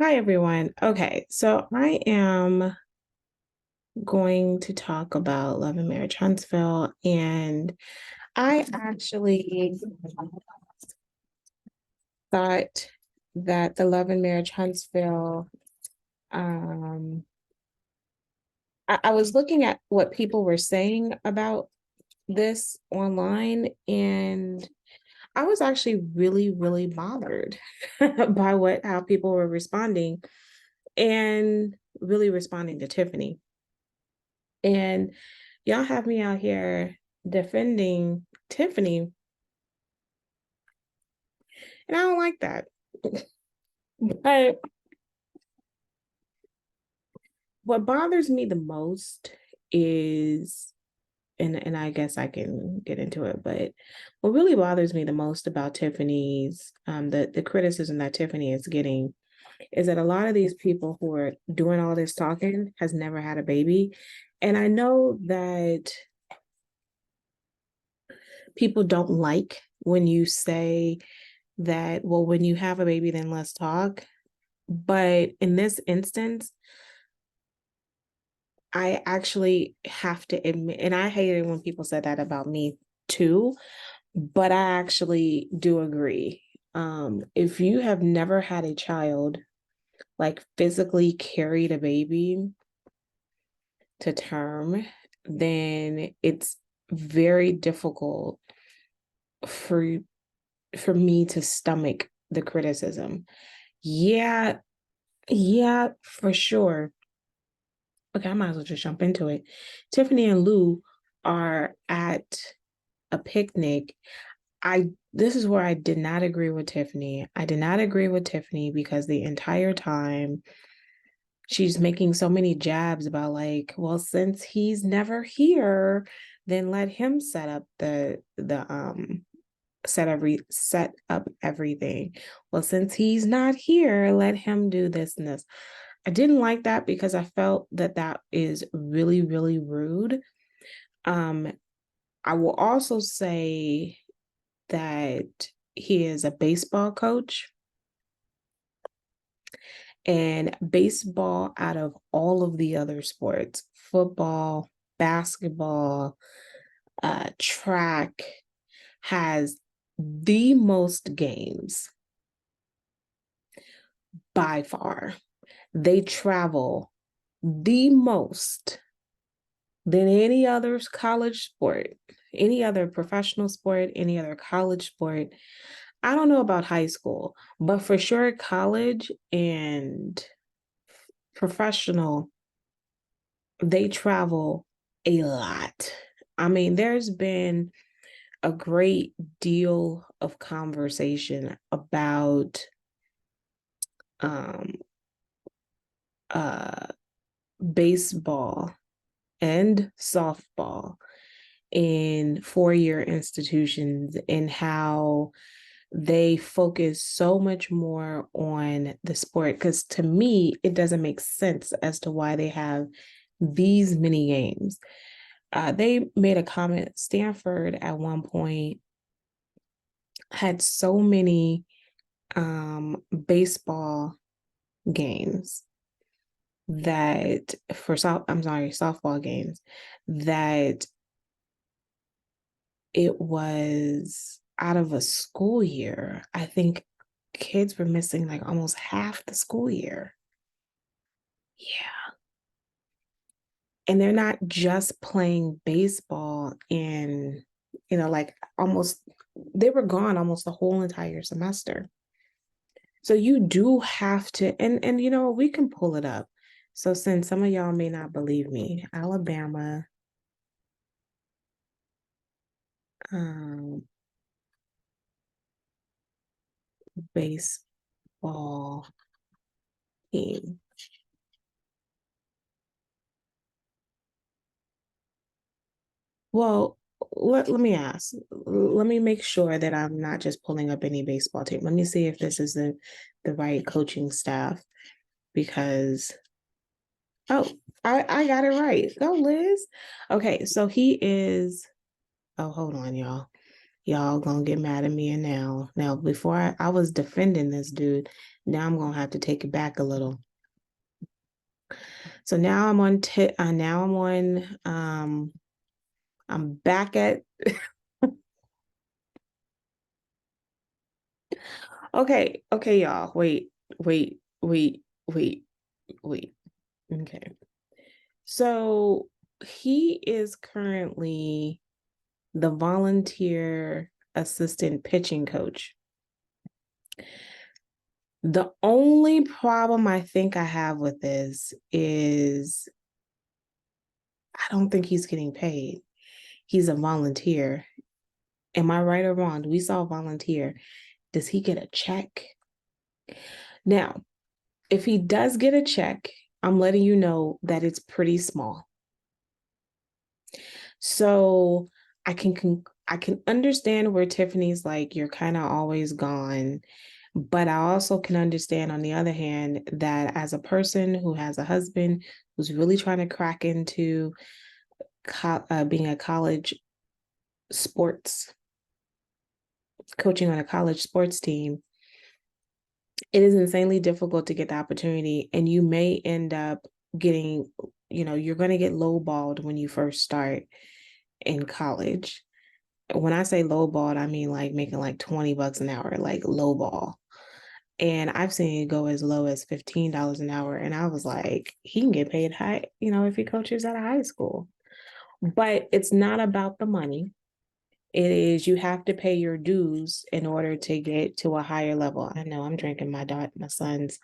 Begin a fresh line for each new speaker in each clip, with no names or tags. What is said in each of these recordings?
Hi, everyone. Okay, so I am going to talk about Love and Marriage Huntsville, and I actually thought that the Love and Marriage Huntsville, um, I was looking at what people were saying about this online, and I was actually really, really bothered by how people were responding and really responding to Tiffany. And y'all have me out here defending Tiffany, and I don't like that. But what bothers me the most is, and I guess I can get into it, but what really bothers me the most about Tiffany's the criticism that Tiffany is getting is that a lot of these people who are doing all this talking has never had a baby. And I know that people don't like when you say that, well, when you have a baby, then let's talk. But in this instance, I actually have to admit, and I hate it when people say that about me too, but I actually do agree. If you have never had a child, like physically carried a baby to term, then it's very difficult for for me to stomach the criticism. Yeah, yeah, for sure. Okay, I might as well just jump into it. Tiffany and Lou are at a picnic. I This is where I did not agree with Tiffany. I did not agree with Tiffany because the entire time she's making so many jabs about, like, well, since he's never here, then let him set up everything. Well, since he's not here, let him do this and this. I didn't like that because I felt that that is really, really rude. Um, I will also say that he is a baseball coach, and baseball, out of all of the other sports, football, basketball, track, has the most games by far. They travel the most than any other college sport, any other professional sport, any other college sport. I don't know about high school, but for sure, college and professional, they travel a lot. I mean, there's been a great deal of conversation about um, uh, baseball and softball in four-year institutions and how they focus so much more on the sport. Because to me, it doesn't make sense as to why they have these many games. They made a comment. Stanford at one point had so many baseball games that softball games, that it was out of a school year. I think kids were missing like almost half the school year. Yeah. And they're not just playing baseball in, like almost, they were gone almost the whole entire semester. So you do have to, and we can pull it up. So since some of y'all may not believe me, Alabama um baseball team. Well, let me ask. Let me make sure that I'm not just pulling up any baseball team. Let me see if this is the right coaching staff, because oh, I got it right. Go, Liz. Okay, so he is, oh, hold on, y'all. Y'all gonna get mad at me. And now before I was defending this dude, now I'm gonna have to take it back a little. So now I'm on I'm back at okay, y'all. Wait. Okay. So he is currently the volunteer assistant pitching coach. The only problem I think I have with this is I don't think he's getting paid. He's a volunteer. Am I right or wrong? We saw volunteer. Does he get a check? Now, if he does get a check, I'm letting you know that it's pretty small. So I can understand where Tiffany's like, you're kind of always gone. But I also can understand, on the other hand, that as a person who has a husband who's really trying to crack into being a college sports, coaching on a college sports team, it is insanely difficult to get the opportunity. And you may end up getting, you're going to get lowballed when you first start in college. When I say lowballed, I mean like making like $20 an hour, like lowball. And I've seen it go as low as $15 an hour. And I was like, he can get paid high, if he coaches at a high school. But it's not about the money. It is, you have to pay your dues in order to get to a higher level. I know I'm drinking my son's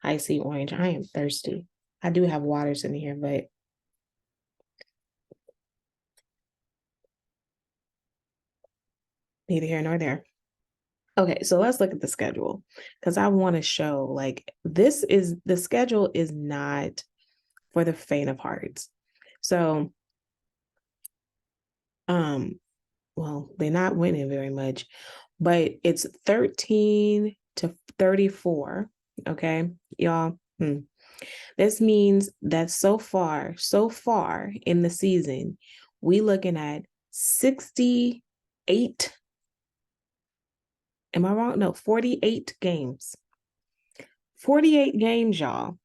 icy orange. I am thirsty. I do have waters in here, but neither here nor there. Okay, so let's look at the schedule, because I want to show like the schedule is not for the faint of hearts. So, well, they're not winning very much, but it's 13 to 34. Okay, y'all. This means that so far in the season, we looking at 68. Am I wrong? No, 48 games. 48 games, y'all.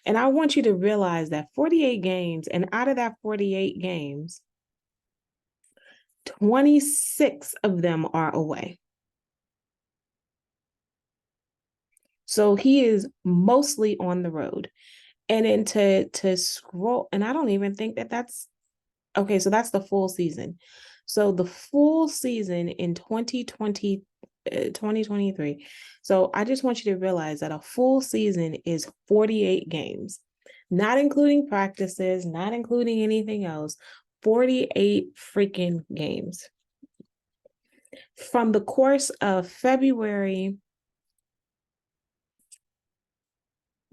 And I want you to realize that 48 games, and out of that 48 games, 26 of them are away. So he is mostly on the road. And then to scroll, and I don't even think that's okay, so that's the full season. So the full season in 2023. So I just want you to realize that a full season is 48 games, not including practices, not including anything else. 48 freaking games. From the course of February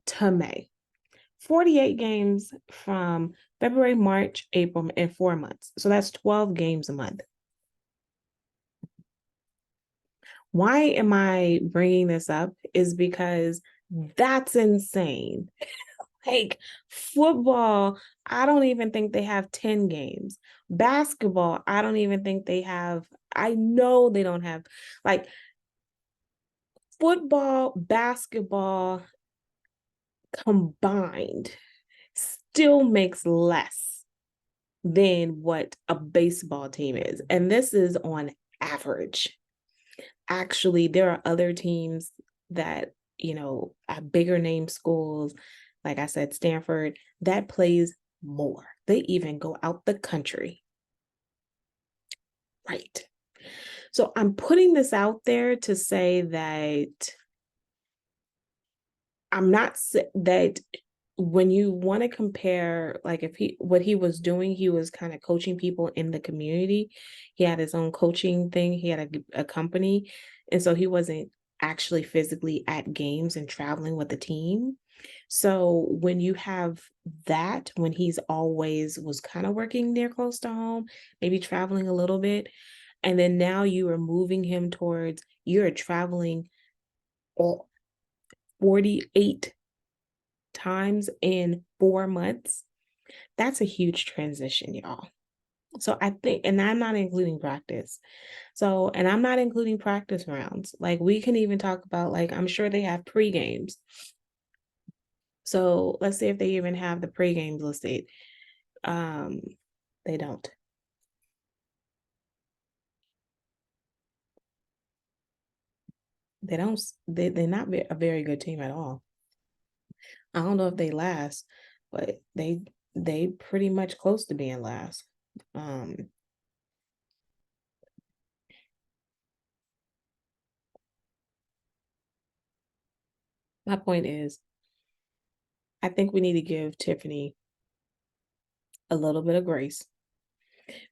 to May. 48 games from February, March, April, and 4 months. So that's 12 games a month. Why am I bringing this up? Is because that's insane. Like football, I don't even think they have 10 games. Basketball, I don't even think they have, I know they don't have, like football, basketball combined still makes less than what a baseball team is. And this is on average. Actually, there are other teams that, at bigger name schools, like I said, Stanford, that plays more. They even go out the country. Right. So I'm putting this out there to say that I'm not that when you want to compare, like what he was doing, he was kind of coaching people in the community. He had his own coaching thing. He had a company. And so he wasn't actually physically at games and traveling with the team. So when you have that, when he's always was kind of working there close to home, maybe traveling a little bit, and then now you are moving him towards, you're traveling all 48 times in 4 months. That's a huge transition, y'all. So I think, and I'm not including practice. So, and I'm not including practice rounds. Like we can even talk about, like, I'm sure they have pre-games. So let's see if they even have the pre-games listed. Um, they don't. They don't. They're not a very good team at all. I don't know if they last, but they pretty much close to being last. Um, my point is, I think we need to give Tiffany a little bit of grace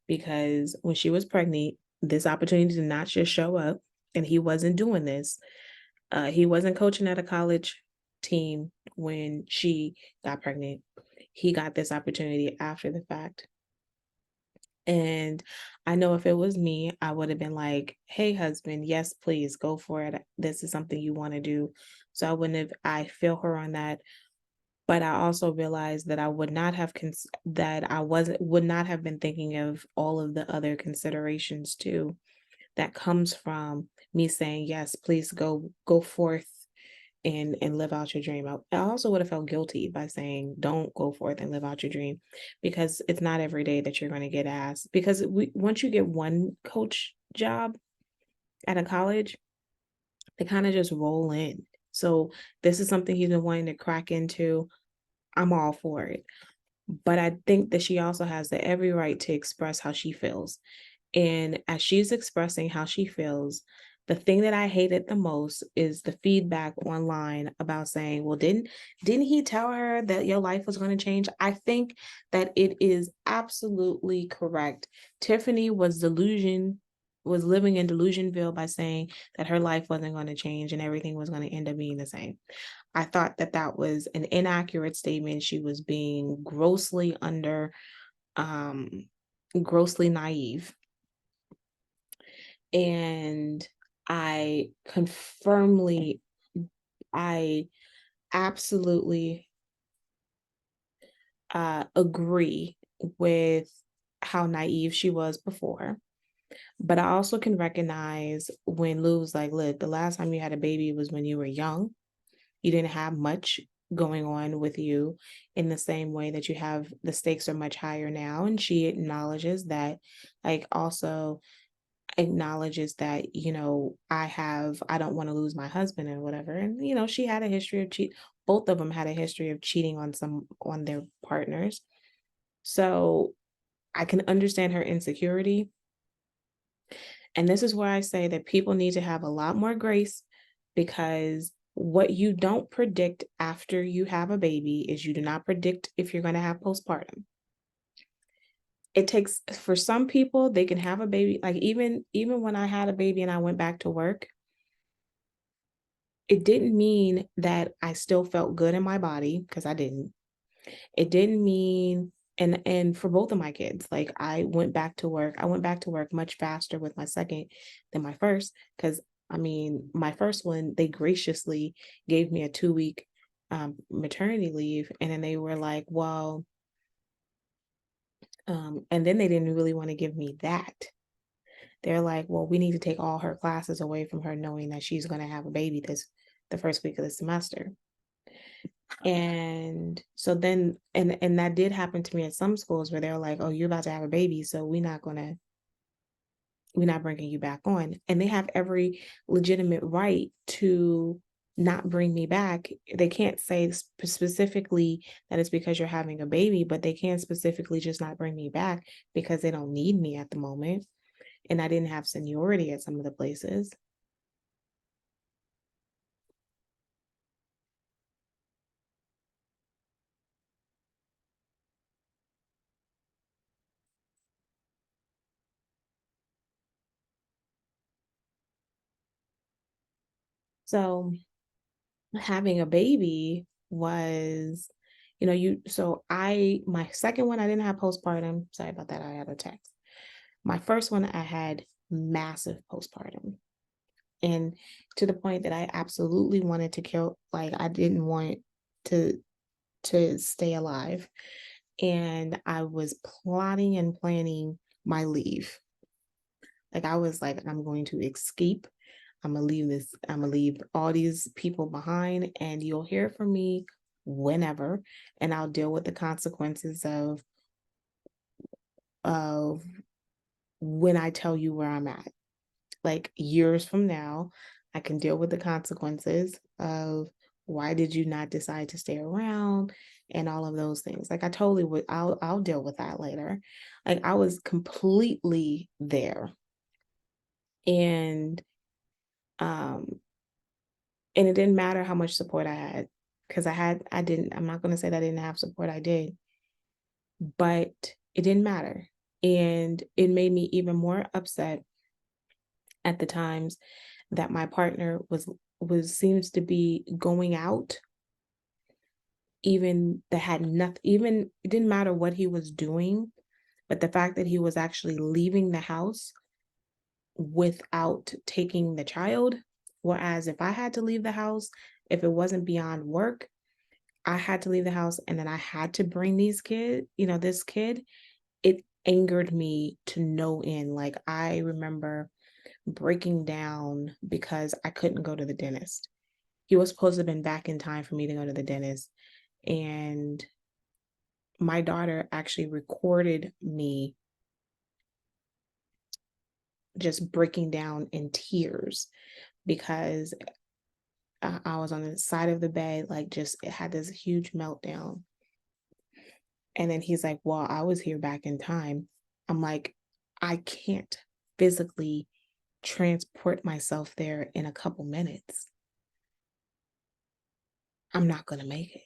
because when she was pregnant, this opportunity did not just show up, and he wasn't doing this. He wasn't coaching at a college team when she got pregnant. He got this opportunity after the fact. And I know if it was me, I would have been like, hey, husband, yes, please go for it. This is something you want to do. So I wouldn't have, I feel her on that. But I also realized that I would not have, that I wasn't, would not have been thinking of all of the other considerations too that comes from me saying, yes, please go forth and live out your dream. I also would have felt guilty by saying, don't go forth and live out your dream, because it's not every day that you're going to get asked. Because once you get one coach job at a college, they kind of just roll in. So this is something he's been wanting to crack into. I'm all for it. But I think that she also has the every right to express how she feels. And as she's expressing how she feels, the thing that I hated the most is the feedback online about saying, well, didn't he tell her that your life was going to change? I think that it is absolutely correct. Tiffany was living in Delusionville by saying that her life wasn't going to change and everything was going to end up being the same. I thought that that was an inaccurate statement. She was being um, grossly naive. And I confirmly, I absolutely agree with how naive she was before. But I also can recognize when Lou was like, look, the last time you had a baby was when you were young. You didn't have much going on with you in the same way that you have, the stakes are much higher now. And she acknowledges that, like, also acknowledges that, I don't want to lose my husband and whatever. And, she had a history of both of them had a history of cheating on their partners. So I can understand her insecurity. And this is where I say that people need to have a lot more grace, because what you don't predict after you have a baby is you do not predict if you're going to have postpartum. It takes, for some people, they can have a baby. Like even when I had a baby and I went back to work, it didn't mean that I still felt good in my body, because I didn't. It didn't mean, and for both of my kids, like I went back to work. I went back to work much faster with my second than my first, because I mean, my first one, they graciously gave me a 2-week maternity leave, and then they were like, well, and then they didn't really want to give me that. They're like, well, we need to take all her classes away from her, knowing that she's going to have a baby the first week of the semester. And so then, and that did happen to me at some schools where they're like, oh, you're about to have a baby, so we're not bringing you back on. And they have every legitimate right to not bring me back. They can't say specifically that it's because you're having a baby, but they can specifically just not bring me back because they don't need me at the moment. And I didn't have seniority at some of the places. So having a baby was, my second one, I didn't have postpartum. Sorry about that. I had a text. My first one, I had massive postpartum. And to the point that I absolutely wanted to kill, like I didn't want to stay alive. And I was plotting and planning my leave. Like I was like, I'm going to escape. I'm gonna leave this, I'm gonna leave all these people behind, and you'll hear from me whenever, and I'll deal with the consequences of when I tell you where I'm at. Like years from now, I can deal with the consequences of why did you not decide to stay around and all of those things. Like I totally would, I'll deal with that later. Like I was completely there. And um and it didn't matter how much support I had, because I'm not gonna say that I didn't have support, I did, but it didn't matter. And it made me even more upset at the times that my partner was seems to be going out, even that had nothing, even it didn't matter what he was doing, but the fact that he was actually leaving the house without taking the child. Whereas if I had to leave the house, if it wasn't beyond work, I had to leave the house and then I had to bring this kid, it angered me to no end. Like I remember breaking down because I couldn't go to the dentist. He was supposed to have been back in time for me to go to the dentist. And my daughter actually recorded me just breaking down in tears because I was on the side of the bed, like just it had this huge meltdown. And then he's like, well, I was here back in time. I'm like, I can't physically transport myself there in a couple minutes. I'm not going to make it.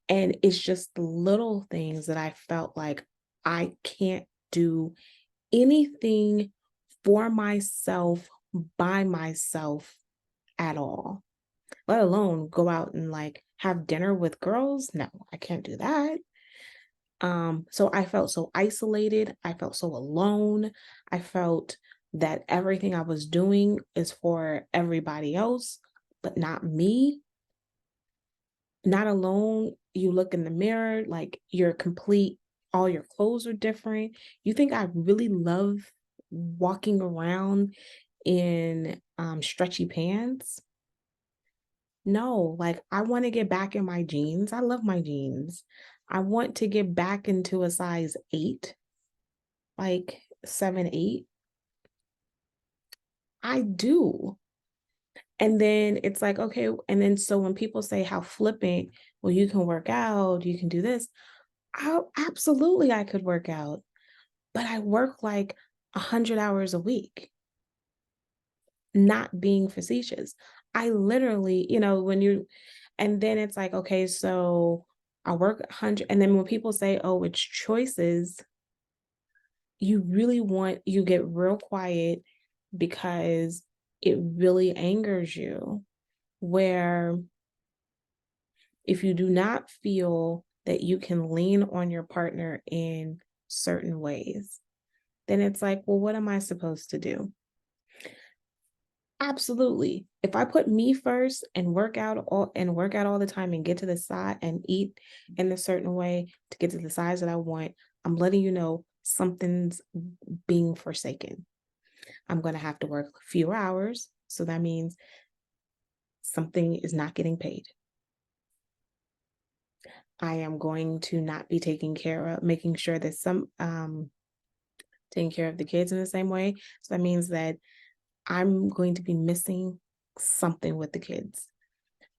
And it's just the little things that I felt like I can't do anything for myself by myself at all, let alone go out and like have dinner with girls. No, I can't do that. So I felt so isolated. I felt so alone. I felt that everything I was doing is for everybody else, but not me. Not alone. You look in the mirror, like you're complete, all your clothes are different. You think I really love walking around in stretchy pants? No, like I want to get back in my jeans. I love my jeans. I want to get back into a size 8, like 7, 8. I do. And then it's like, okay. And then so when people say how flippant, well, you can work out, you can do this. Absolutely, I could work out, but I work like 100 hours a week, not being facetious. I literally, and then it's like, okay, so I work 100. And then when people say, oh, it's choices, you get real quiet because it really angers you. Where if you do not feel that you can lean on your partner in certain ways, then it's like, well, what am I supposed to do? Absolutely. If I put me first and work out all the time and get to the side and eat in a certain way to get to the size that I want, I'm letting you know something's being forsaken. I'm going to have to work fewer hours. So that means something is not getting paid. I am going to not be making sure that taking care of the kids in the same way. So that means that I'm going to be missing something with the kids.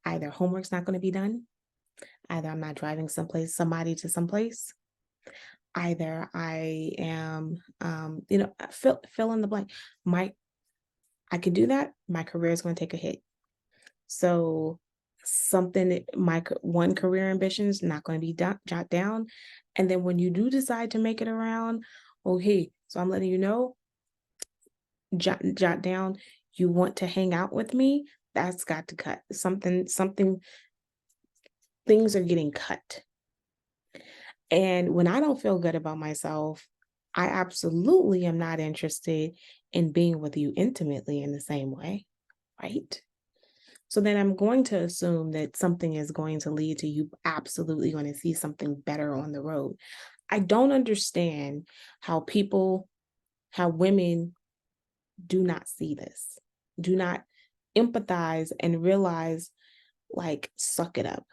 Either homework's not going to be done, either I'm not driving somebody to someplace, either I am, fill in the blank. I can do that. My career is going to take a hit. So my one career ambition is not going to be jot down. And then when you do decide to make it around, okay, so I'm letting you know, jot down, you want to hang out with me, that's got to cut. Things are getting cut. And when I don't feel good about myself, I absolutely am not interested in being with you intimately in the same way, right? So then I'm going to assume that something is going to lead to you absolutely going to see something better on the road. I don't understand how women do not see this, do not empathize and realize, like, suck it up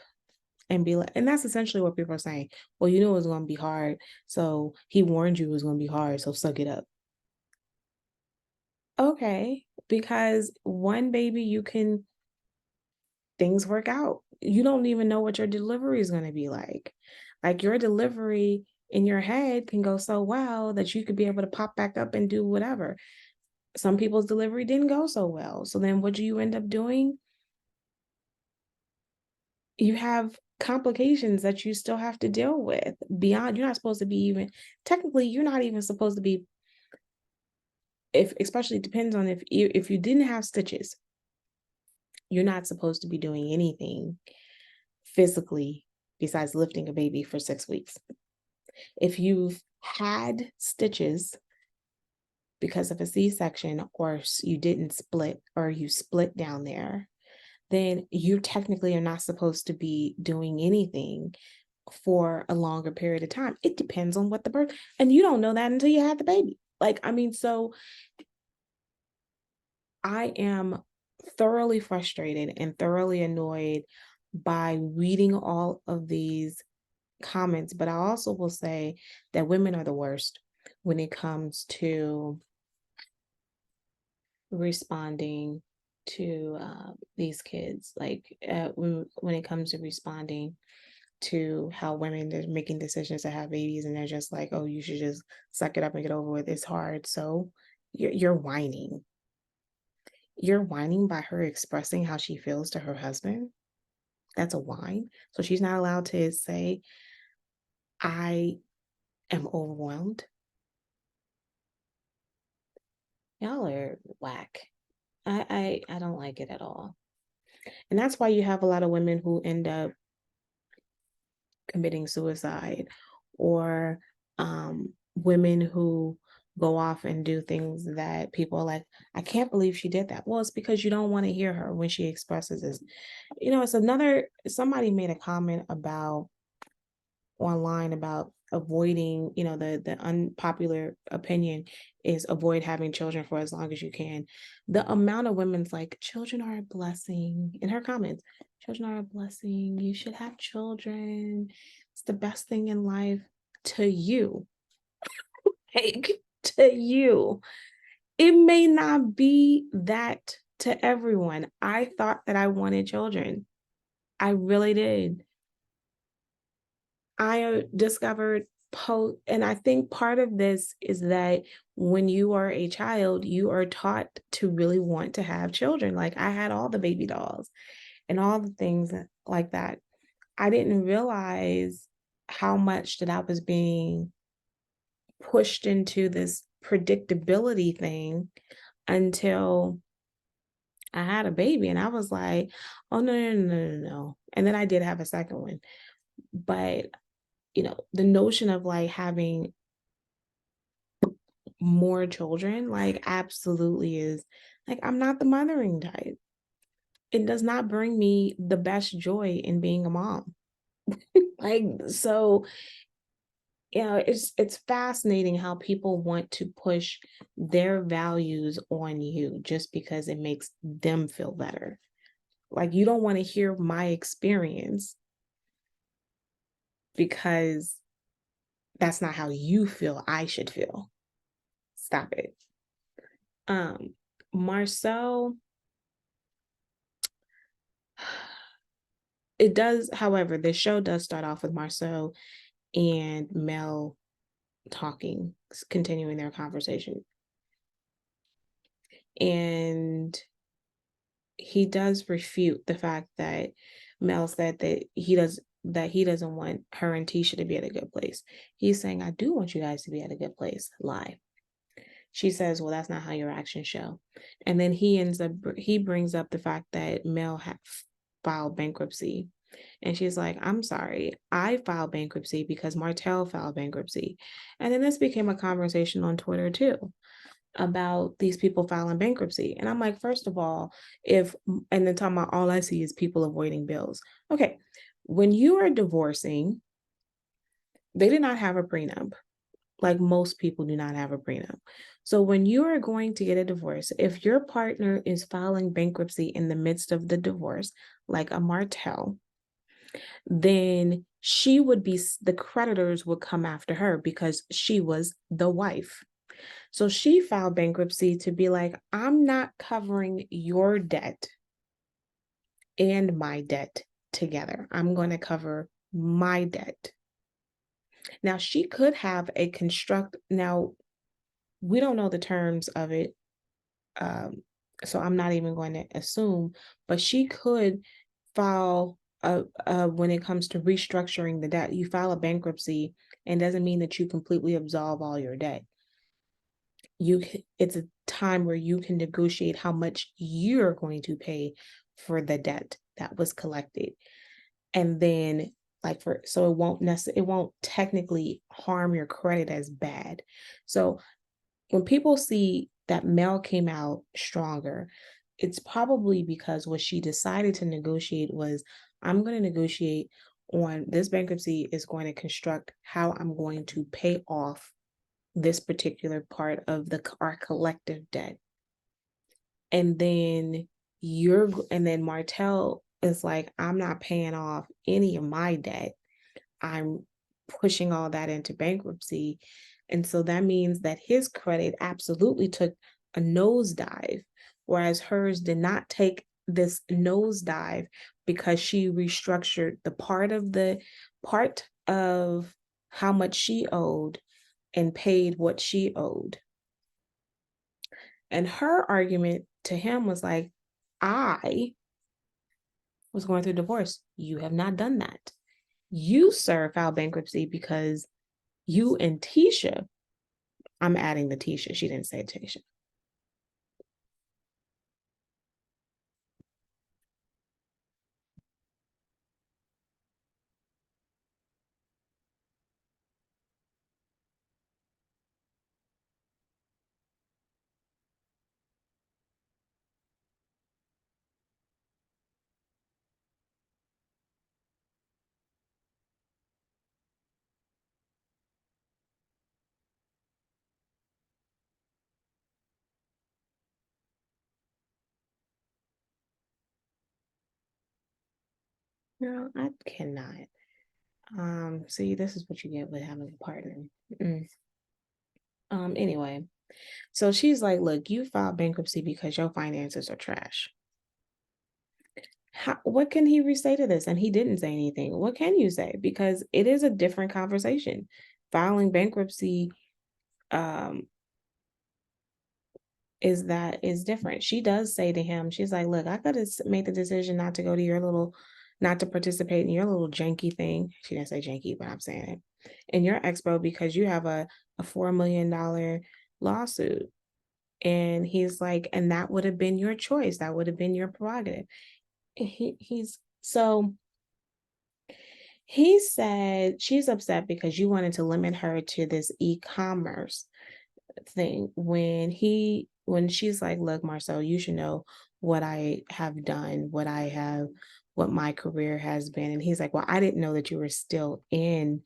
and be like, and that's essentially what people are saying. Well, you know, it was going to be hard. So he warned you it was going to be hard. So suck it up. Okay. Because one baby, things work out. You don't even know what your delivery is going to be like. Like, your delivery in your head can go so well that you could be able to pop back up and do whatever. Some people's delivery didn't go so well. So then what do you end up doing? You have complications that you still have to deal with beyond. You're not supposed to be even, technically, you're not even supposed to be, if, especially depends on if you didn't have stitches, you're not supposed to be doing anything physically besides lifting a baby for 6 weeks. If you've had stitches because of a C-section, or you didn't split, or you split down there, then you technically are not supposed to be doing anything for a longer period of time. It depends on what the birth, and you don't know that until you have the baby. Like, I mean, so I am thoroughly frustrated and thoroughly annoyed by reading all of these comments, but I also will say that women are the worst when it comes to responding to these kids. Like, when it comes to responding to how women are making decisions to have babies, and they're just like, oh, you should just suck it up and get over with. It's hard. So you're whining. You're whining by her expressing how she feels to her husband. That's a whine. So she's not allowed to say, I am overwhelmed. Y'all are whack. I don't like it at all. And that's why you have a lot of women who end up committing suicide, or women who go off and do things that people are like, I can't believe she did that. Well, it's because you don't want to hear her when she expresses this. You know, somebody made a comment about online about avoiding, the unpopular opinion is avoid having children for as long as you can. The amount of women's like, children are a blessing, in her comments, children are a blessing, you should have children, it's the best thing in life. To you, like, to you, it may not be that to everyone. I thought that I wanted children. I really did. I discovered and I think part of this is that when you are a child, you are taught to really want to have children. Like, I had all the baby dolls and all the things like that. I didn't realize how much that I was being pushed into this predictability thing until I had a baby, and I was like, oh, no. And then I did have a second one. But the notion of like having more children, like, absolutely is like, I'm not the mothering type. It does not bring me the best joy in being a mom. Like, so, it's fascinating how people want to push their values on you just because it makes them feel better. Like, you don't want to hear my experience because that's not how you feel I should feel. Stop it. Marcel, it does, however, the show does start off with Marcel and Mel talking, continuing their conversation. And he does refute the fact that Mel said that he doesn't want her and Tisha to be at a good place. He's saying, I do want you guys to be at a good place. Lie. She says, well, that's not how your actions show. And then he brings up the fact that Mel had filed bankruptcy. And she's like, I'm sorry, I filed bankruptcy because Martell filed bankruptcy. And then this became a conversation on Twitter too, about these people filing bankruptcy. And I'm like, first of all, and then talking about, all I see is people avoiding bills. Okay, when you are divorcing, They did not have a prenup. Like most people do not have a prenup. So when you are going to get a divorce, if your partner is filing bankruptcy in the midst of the divorce, like a Martell, then she would be, the creditors would come after her because she was the wife. So she filed bankruptcy to be like, I'm not covering your debt and my debt together. I'm going to cover my debt. Now, she could have a now, we don't know the terms of it. So I'm not even going to assume, but she could file when it comes to restructuring the debt, you file a bankruptcy and doesn't mean that you completely absolve all your debt. It's a time where you can negotiate how much you're going to pay for the debt that was collected. And then so it won't technically harm your credit as bad. So when people see that Mel came out stronger, it's probably because what she decided to negotiate was, I'm going to negotiate on this bankruptcy is going to construct how I'm going to pay off this particular part of our collective debt. And then Martell is like, I'm not paying off any of my debt. I'm pushing all that into bankruptcy. And so that means that his credit absolutely took a nosedive, whereas hers did not take this nosedive because she restructured the part of how much she owed and paid what she owed. And her argument to him was like, I was going through divorce. You have not done that. You, sir, filed bankruptcy because you and Tisha, I'm adding the Tisha, she didn't say Tisha. No, I cannot. See, this is what you get with having a partner. Mm. Anyway, so she's like, look, you filed bankruptcy because your finances are trash. What can he say to this? And he didn't say anything. What can you say? Because it is a different conversation. Filing bankruptcy is different. She does say to him, she's like, look, I could have made the decision not to participate in your little janky thing. She didn't say janky, but I'm saying it. In your expo because you have a $4 million lawsuit. And he's like, and that would have been your choice. That would have been your prerogative. He said she's upset because you wanted to limit her to this e-commerce thing when she's like, look, Marcel, you should know what I have done, what my career has been. And he's like, well, I didn't know that you were still in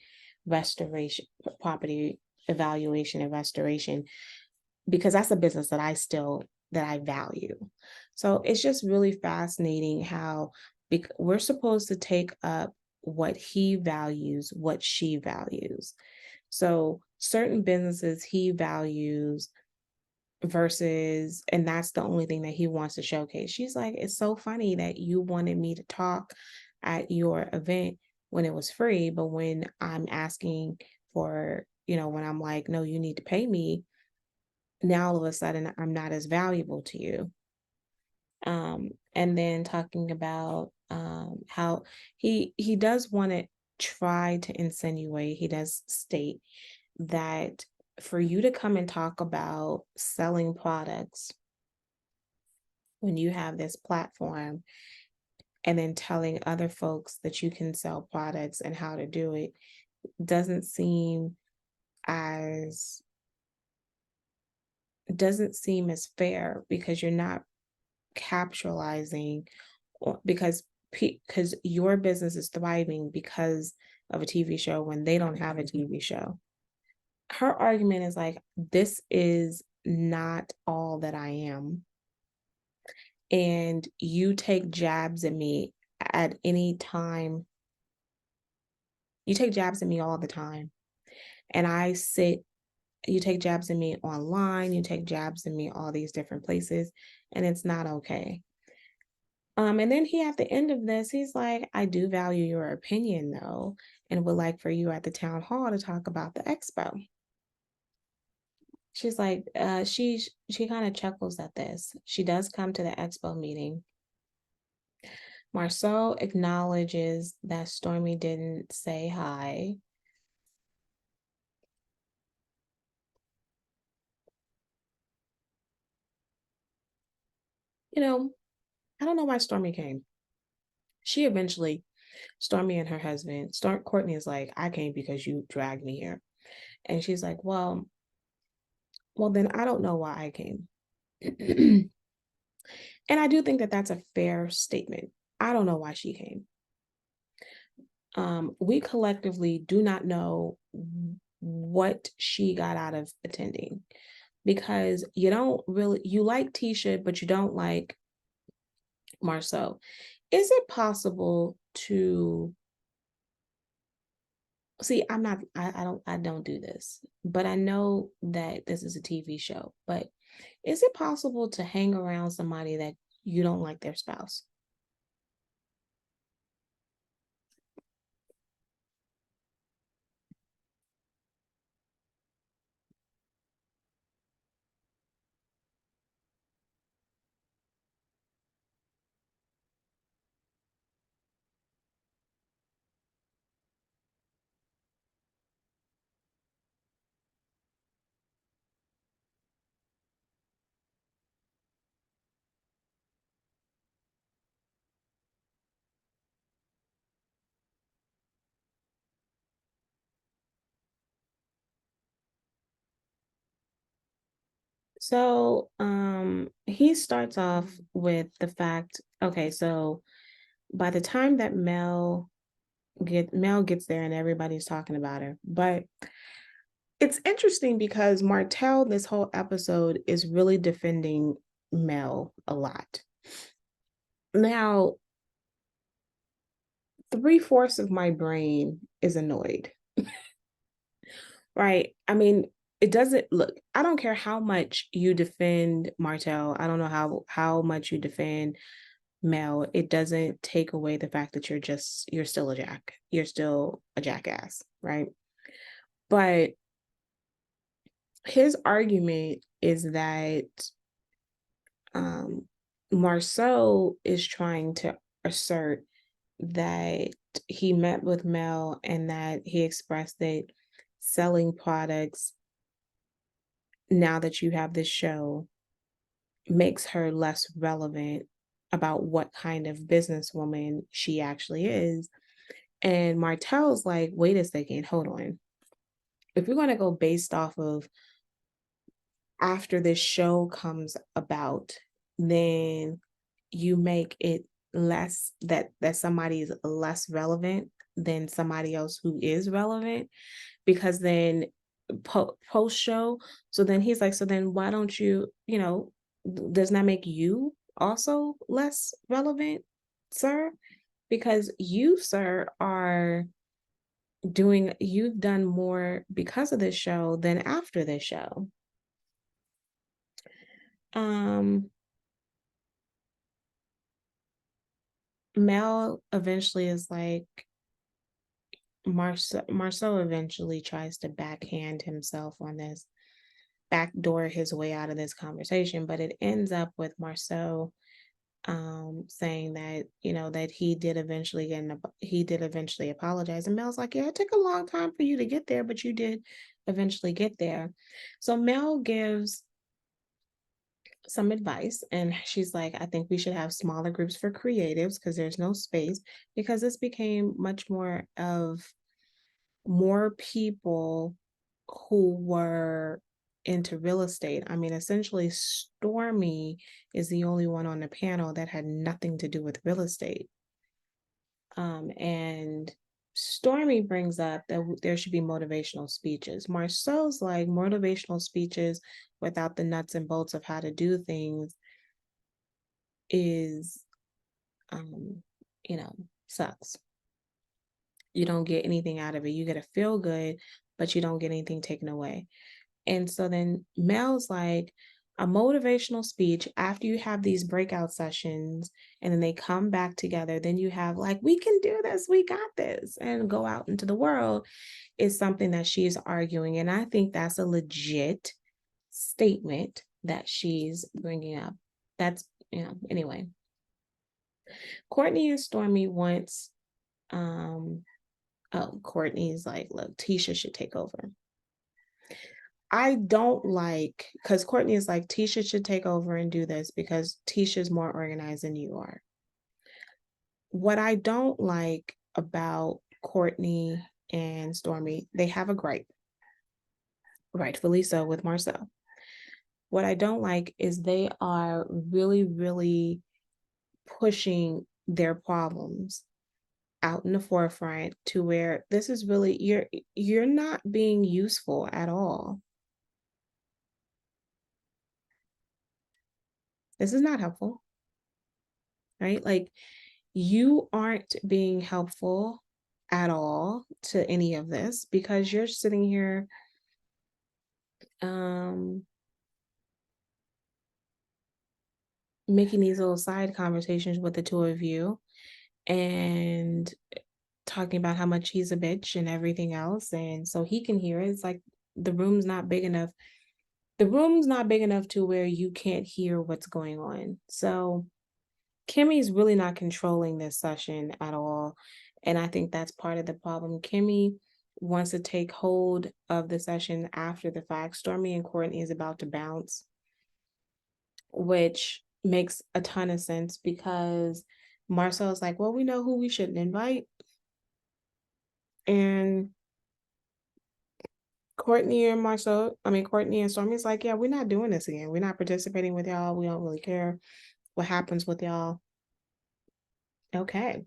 restoration, property evaluation and restoration, because that's a business that I value. So it's just really fascinating how we're supposed to take up what he values, what she values. So certain businesses he values versus, and that's the only thing that he wants to showcase. She's like, it's so funny that you wanted me to talk at your event when it was free, but when I'm asking for, when I'm like, no, you need to pay me, now all of a sudden I'm not as valuable to you. And then talking about how he does want to try to insinuate, he does state that for you to come and talk about selling products when you have this platform and then telling other folks that you can sell products and how to do it doesn't seem as fair, because you're not capitalizing, because because your business is thriving because of a TV show when they don't have a TV show. Her argument is like, this is not all that I am. And you take jabs at me at any time. You take jabs at me all the time. And you take jabs at me online, you take jabs at me all these different places, and it's not okay. And then he, at the end of this, he's like, I do value your opinion though, and would like for you at the town hall to talk about the expo. She's like, she kind of chuckles at this. She does come to the expo meeting. Marceau acknowledges that Stormy didn't say hi. You know, I don't know why Stormy came. Stormy and her husband, Courtney is like, I came because you dragged me here. And she's like, well, then I don't know why I came. And I do think that that's a fair statement. I don't know why she came. We collectively do not know what she got out of attending, because you like Tisha, but you don't like Marceau. Is it possible to see? I don't do this, but I know that this is a TV show. But is it possible to hang around somebody that you don't like their spouse? So he starts off with the fact, okay, so by the time that Mel gets there and everybody's talking about her. But it's interesting because Martell, this whole episode, is really defending Mel a lot. Now, 3/4 of my brain is annoyed. Right? I mean, it doesn't look, I don't care how much you defend Martell. I don't know how much you defend Mel. It doesn't take away the fact that you're still a jack. You're still a jackass, right? But his argument is that Marceau is trying to assert that he met with Mel and that he expressed that selling products, now that you have this show, makes her less relevant about what kind of businesswoman she actually is. And Martell's like, wait a second, hold on. If we're going to go based off of after this show comes about, then you make it less that somebody is less relevant than somebody else who is relevant, because then post show, so then he's like, so then why don't doesn't that make you also less relevant, sir? Because you, sir, you've done more because of this show than after this show. Mel eventually is like, Marceau eventually tries to backhand himself on this, backdoor his way out of this conversation, but it ends up with Marceau saying that, that he did eventually apologize. And Mel's like, yeah, it took a long time for you to get there, but you did eventually get there. So Mel gives some advice, and she's like, I think we should have smaller groups for creatives because there's no space, because this became much more of more people who were into real estate. I mean, essentially Stormy is the only one on the panel that had nothing to do with real estate. And Stormy brings up that there should be motivational speeches. Marcel's like motivational speeches without the nuts and bolts of how to do things is, you know, sucks. You don't get anything out of it. You get a feel good, but you don't get anything taken away. And so then Mel's like, a motivational speech after you have these breakout sessions and then they come back together, then you have like, we can do this, we got this, and go out into the world is something that she's arguing. And I think that's a legit statement that she's bringing up. That's, anyway. Courtney and Stormy once, Courtney's like, look, Tisha should take over. I don't like, because Courtney is like, Tisha should take over and do this because Tisha's more organized than you are. What I don't like about Courtney and Stormy, they have a gripe, rightfully so, with Marcel. What I don't like is they are really, really pushing their problems out in the forefront to where this is really, you're not being useful at all. This is not helpful, right? Like, you aren't being helpful at all to any of this because you're sitting here making these little side conversations with the two of you and talking about how much he's a bitch and everything else. And so he can hear it. It's like the room's not big enough. The room's not big enough to where you can't hear what's going on. So Kimmy's really not controlling this session at all. And I think that's part of the problem. Kimmy wants to take hold of the session after the fact. Stormy and Courtney is about to bounce, which makes a ton of sense because Marcel's like, well, we know who we shouldn't invite. And Courtney and Stormy's like, yeah, we're not doing this again. We're not participating with y'all. We don't really care what happens with y'all. Okay.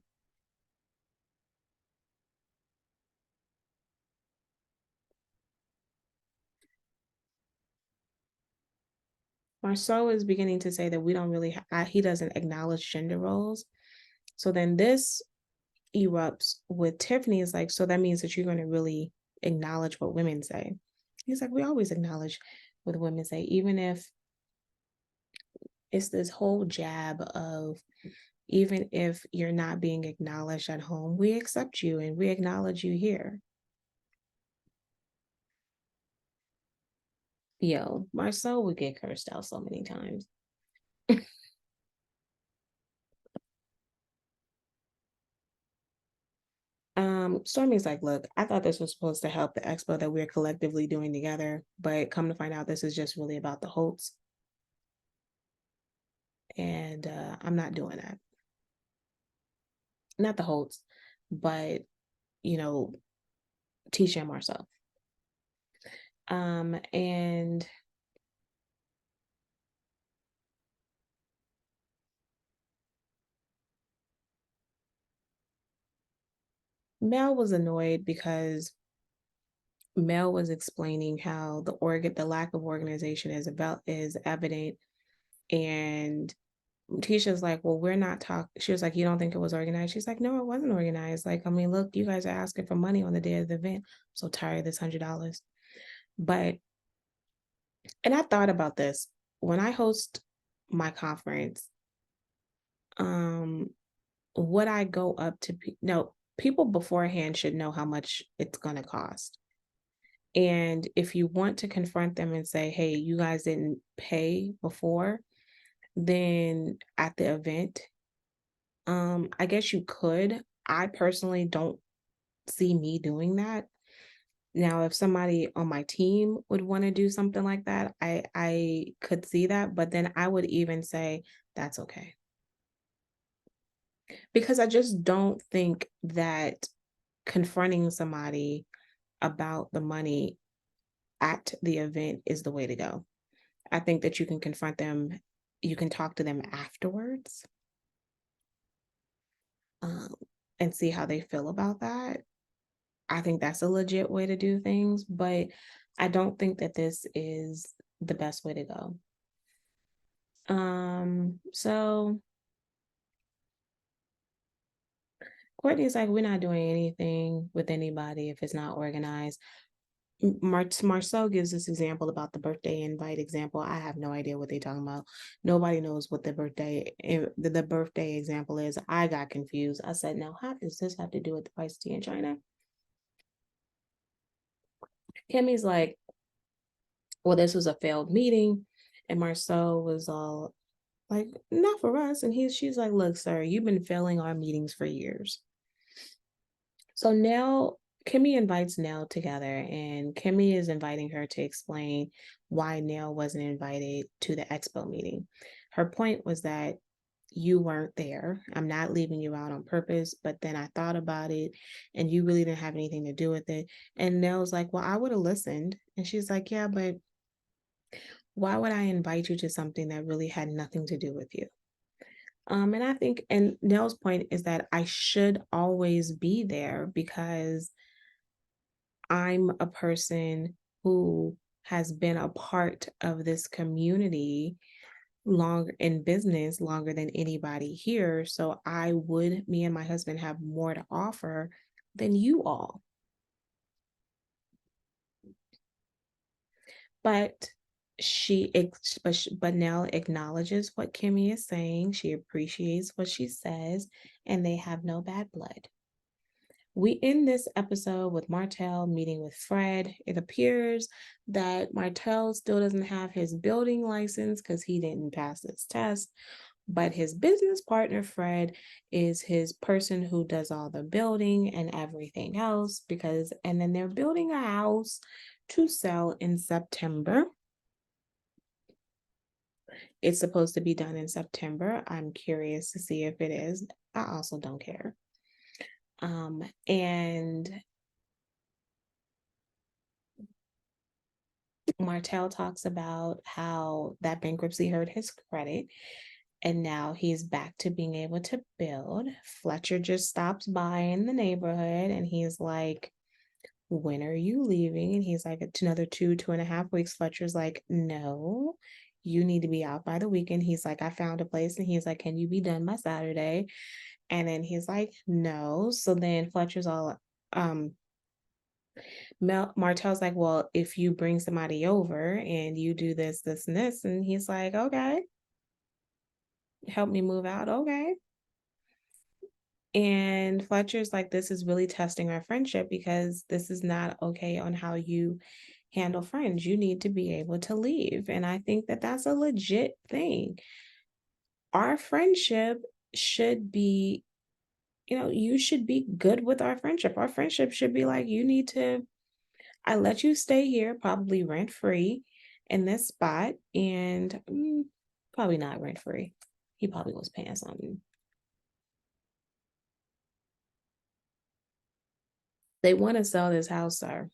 Marceau is beginning to say that we don't really, he doesn't acknowledge gender roles. So then this erupts with Tiffany is like, so that means that you're going to really acknowledge what women say. He's like, we always acknowledge what women say, even if it's this whole jab of, even if you're not being acknowledged at home, we accept you and we acknowledge you here. Yo, Marceau would get cursed out so many times. Stormy's like, look, I thought this was supposed to help the expo that we're collectively doing together, but come to find out this is just really about the Holtz. And I'm not doing that. Not the Holtz, but Tisha and Marcel. And Mel was annoyed because Mel was explaining how the lack of organization is evident, and Tisha's like, well, we're not talking. She was like, you don't think it was organized? She's like, no, it wasn't organized. Like, I mean, look, you guys are asking for money on the day of the event. I'm so tired of this $100. But, and I thought about this when I host my conference. Would I go up to no, people beforehand should know how much it's going to cost. And if you want to confront them and say, hey, you guys didn't pay before, then at the event, I guess you could. I personally don't see me doing that. Now, if somebody on my team would want to do something like that, I could see that, but then I would even say that's okay. Because I just don't think that confronting somebody about the money at the event is the way to go. I think that you can confront them, you can talk to them afterwards. and see how they feel about that. I think that's a legit way to do things, but I don't think that this is the best way to go. So Courtney's like, we're not doing anything with anybody if it's not organized. Marcel gives this example about the birthday invite example. I have no idea what they're talking about. Nobody knows what the birthday example is. I got confused. I said, now how does this have to do with the price of tea in China? Kimmy's like, well, this was a failed meeting. And Marcel was all like, not for us. And she's like, look, sir, you've been failing our meetings for years. So now Kimmy invites Nell together, and Kimmy is inviting her to explain why Nell wasn't invited to the expo meeting. Her point was that you weren't there. I'm not leaving you out on purpose, but then I thought about it and you really didn't have anything to do with it. And Nell's like, well, I would have listened. And she's like, yeah, but why would I invite you to something that really had nothing to do with you? And I think, and Nell's point is that I should always be there because I'm a person who has been a part of this community longer in business longer than anybody here. So me and my husband have more to offer than you all. But but Nell acknowledges what Kimmy is saying. She appreciates what she says, and they have no bad blood. We end this episode with Martell meeting with Fred. It appears that Martell still doesn't have his building license because he didn't pass this test, but his business partner, Fred, is his person who does all the building and everything else and then they're building a house to sell in September. It's supposed to be done in September. I'm curious to see if it is. I also don't care. And Martell talks about how that bankruptcy hurt his credit and now he's back to being able to build. Fletcher just stops by in the neighborhood and he's like, when are you leaving? And he's like, it's another 2.5 weeks. Fletcher's like, no, you need to be out by the weekend. He's like, I found a place. And he's like, can you be done by Saturday? And then he's like, no. So then Fletcher's all, Martell's like, well, if you bring somebody over and you do this, this, and this, and he's like, okay, help me move out, okay. And Fletcher's like, this is really testing our friendship because this is not okay on how you handle friends. You need to be able to leave. And I think that that's a legit thing. Our friendship should be, you should be good with our friendship. Our friendship should be like, I let you stay here, probably rent free in this spot, and probably not rent free. He probably was paying something. They want to sell this house, sir,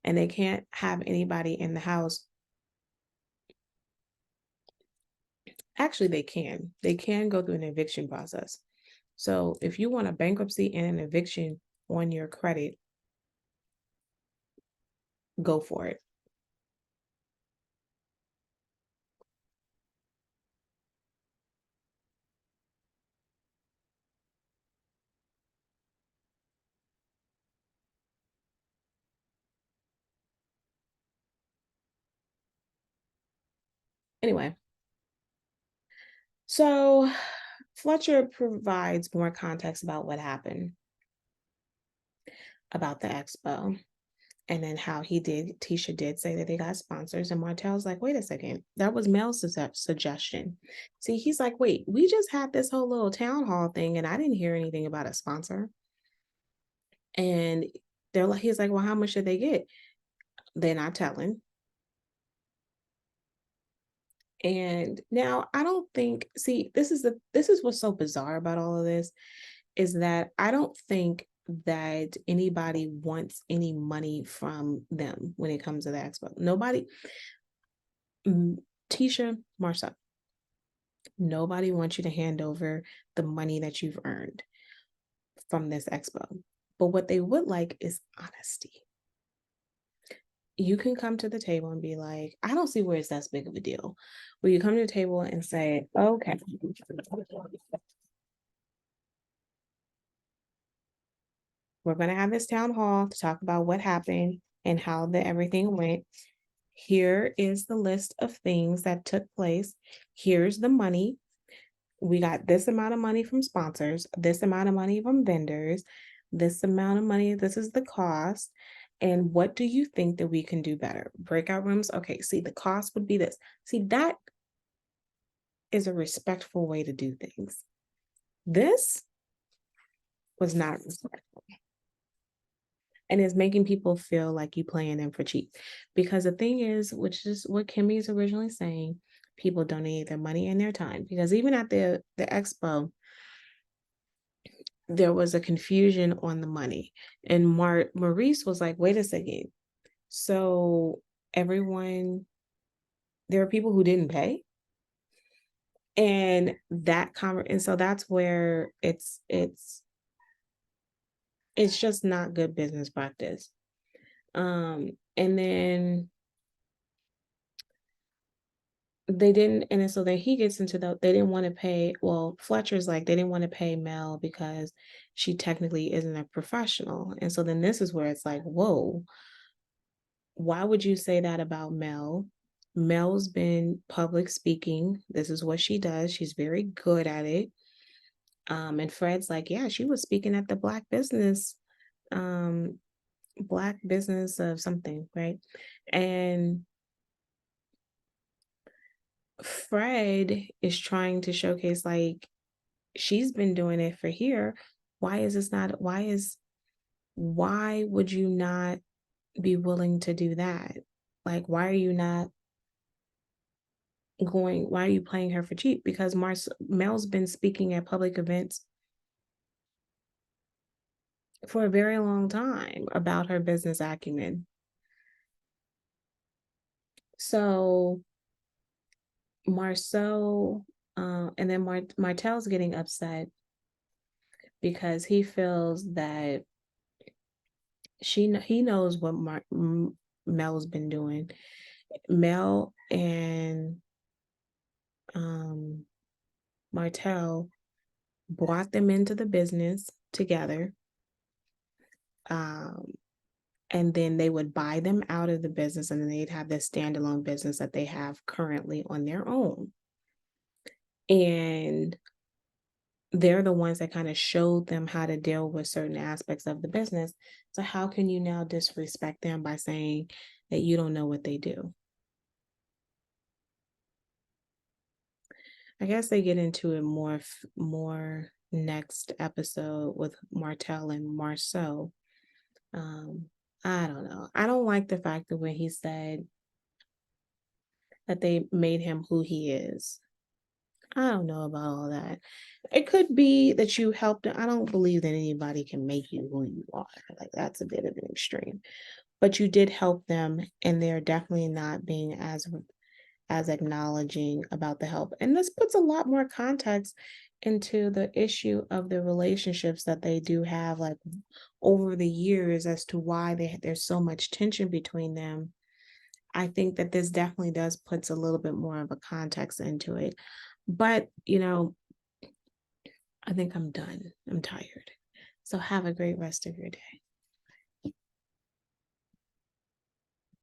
and they can't have anybody in the house. Actually, they can. They can go through an eviction process. So if you want a bankruptcy and an eviction on your credit, go for it. Anyway, so Fletcher provides more context about what happened about the expo. And then how Tisha did say that they got sponsors. And Martell's like, wait a second, that was Mel's suggestion. See, he's like, wait, we just had this whole little town hall thing and I didn't hear anything about a sponsor. And he's like, well, how much did they get? They're not telling. And now I don't think, see, this is what's so bizarre about all of this is that I don't think that anybody wants any money from them when it comes to the expo. Nobody, Tisha, Marcel, nobody wants you to hand over the money that you've earned. from this expo. But what they would like is honesty. You can come to the table and be like, I don't see where it's that big of a deal. Where you come to the table and say, okay, we're going to have this town hall to talk about what happened and how everything went. Here is the list of things that took place. Here's the money. We got this amount of money from sponsors, this amount of money from vendors, this amount of money, this is the cost. And what do you think that we can do better? Breakout rooms? Okay, see, the cost would be this. See, that is a respectful way to do things. This was not respectful. And it's making people feel like you playing them for cheap. Because the thing is, which is what Kimmy is originally saying, people donate their money and their time. Because even at the expo, there was a confusion on the money. And Maurice was like, wait a second. So everyone, there are people who didn't pay. And so that's where it's just not good business practice. And then they didn't, and so then he gets into they didn't want to pay, well, Fletcher's like, they didn't want to pay Mel because she technically isn't a professional. And so then this is where it's like, whoa, why would you say that about Mel? Mel's been public speaking. This is what she does. She's very good at it. And Fred's like, yeah, she was speaking at the Black business of something, right? And Fred is trying to showcase, like, she's been doing it for here. Why would you not be willing to do that? Like, why are you playing her for cheap? Because Mel's been speaking at public events for a very long time about her business acumen. So Marceau, and then Martel's getting upset because he feels that he knows what Mel's been doing. Mel and Martel brought them into the business together. And then they would buy them out of the business, and then they'd have this standalone business that they have currently on their own. And they're the ones that kind of showed them how to deal with certain aspects of the business. So how can you now disrespect them by saying that you don't know what they do? I guess they get into it more next episode with Martel and Marceau. I don't know. I don't like the fact that when he said that they made him who he is. I don't know about all that. It could be that you helped. I don't believe that anybody can make you who you are. Like, that's a bit of an extreme. But you did help them, and they're definitely not being as acknowledging about the help. And this puts a lot more context into the issue of the relationships that they do have, like, over the years, as to why there's so much tension between them. I think that this definitely does puts a little bit more of a context into it. But, I think I'm done. I'm tired. So have a great rest of your day.